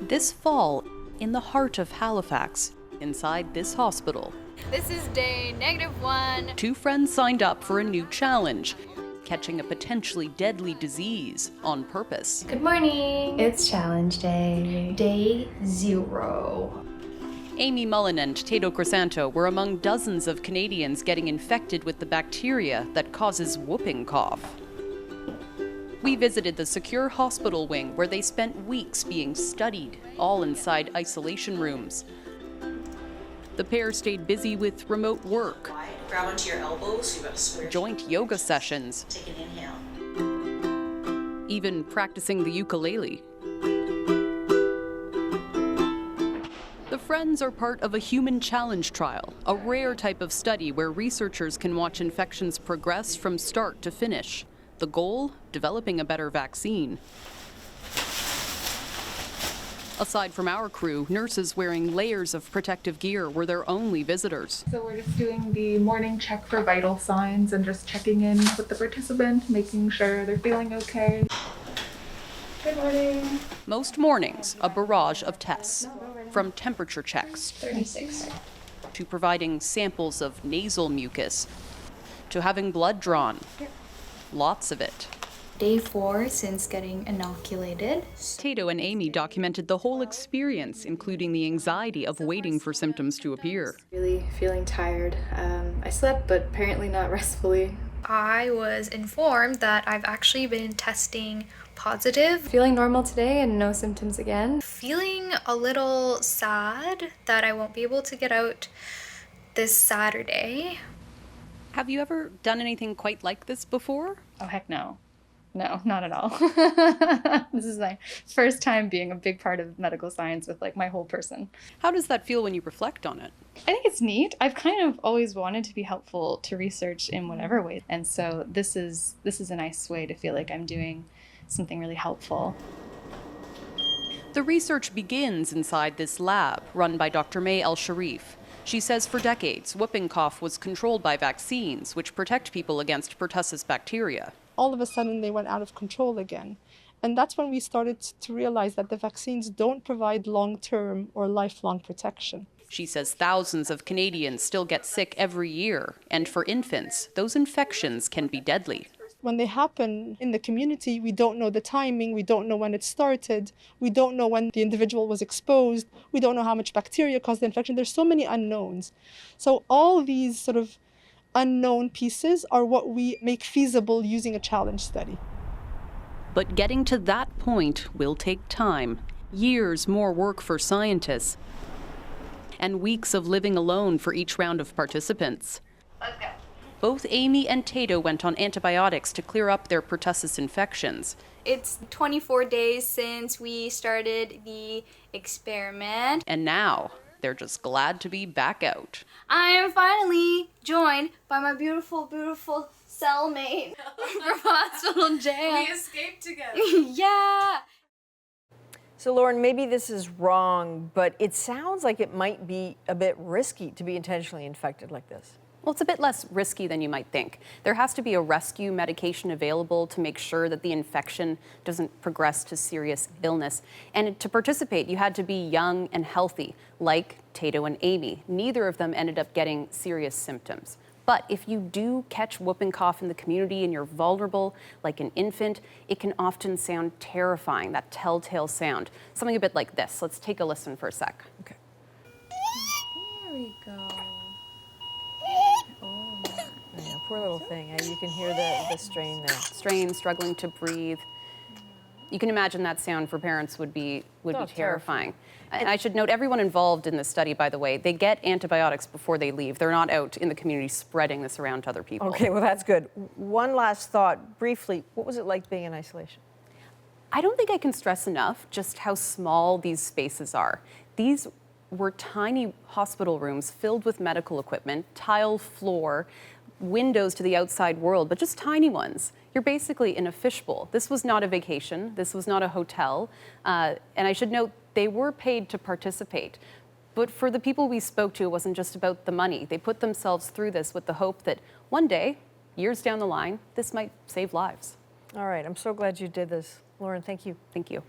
This fall, in the heart of Halifax, inside this hospital, this is day -1. two friends signed up for a new challenge, catching a potentially deadly disease on purpose. Good morning. It's challenge day. Day 0. Amy Mullen and Tato Crisanto were among dozens of Canadians getting infected with the bacteria that causes whooping cough. We visited the secure hospital wing where they spent weeks being studied, all inside isolation rooms. The pair stayed busy with remote work, grab onto your elbows, you've got a square joint yoga sessions, take an inhale. even practicing the ukulele. The friends are part of a human challenge trial, a rare type of study where researchers can watch infections progress from start to finish. The goal, developing a better vaccine. Aside from our crew, nurses wearing layers of protective gear were their only visitors. So we're just doing the morning check for vital signs and just checking in with the participant, making sure they're feeling okay. Good morning. Most mornings, a barrage of tests, from temperature checks 36. to providing samples of nasal mucus to having blood drawn. Lots of it. Day 4 since getting inoculated. Tato and Amy documented the whole experience, including the anxiety of waiting for symptoms to appear. Really feeling tired. I slept, but apparently not restfully. I was informed that I've actually been testing positive. Feeling normal today and no symptoms again. Feeling a little sad that I won't be able to get out this Saturday. Have you ever done anything quite like this before? Oh, heck no. No, not at all. This is my first time being a big part of medical science with like my whole person. How does that feel when you reflect on it? I think it's neat. I've kind of always wanted to be helpful to research in whatever way. And so this is a nice way to feel like I'm doing something really helpful. The research begins inside this lab run by Dr. May El-Sharif. She says for decades, whooping cough was controlled by vaccines, which protect people against pertussis bacteria. All of a sudden they went out of control again. And that's when we started to realize that the vaccines don't provide long-term or lifelong protection. She says thousands of Canadians still get sick every year, and for infants, those infections can be deadly. When they happen in the community, we don't know the timing, we don't know when it started, we don't know when the individual was exposed, we don't know how much bacteria caused the infection. There's so many unknowns. So all these sort of unknown pieces are what we make feasible using a challenge study. But getting to that point will take time, years more work for scientists, and weeks of living alone for each round of participants. Let's go. Both Amy and Tato went on antibiotics to clear up their pertussis infections. It's 24 days since we started the experiment. And now, they're just glad to be back out. I am finally joined by my beautiful, beautiful cellmate from hospital jail. We escaped together. Yeah. So Lauren, maybe this is wrong, but it sounds like it might be a bit risky to be intentionally infected like this. Well, it's a bit less risky than you might think. There has to be a rescue medication available to make sure that the infection doesn't progress to serious illness. And to participate, you had to be young and healthy, like Tato and Amy. Neither of them ended up getting serious symptoms. But if you do catch whooping cough in the community and you're vulnerable, like an infant, it can often sound terrifying, that telltale sound. Something a bit like this. Let's take a listen for a sec. Okay. There we go. Yeah, poor little thing. You can hear the strain there. Strain, struggling to breathe. You can imagine that sound for parents would be terrifying. And I should note, everyone involved in this study, by the way, they get antibiotics before they leave. They're not out in the community spreading this around to other people. Okay, well, that's good. One last thought, briefly. What was it like being in isolation? I don't think I can stress enough just how small these spaces are. These were tiny hospital rooms filled with medical equipment, tile floor, windows to the outside world, but just tiny ones. You're basically in a fishbowl. This was not a vacation. This was not a hotel. And I should note, they were paid to participate. But for the people we spoke to, it wasn't just about the money. They put themselves through this with the hope that one day, years down the line, this might save lives. All right, I'm so glad you did this. Lauren, thank you. Thank you.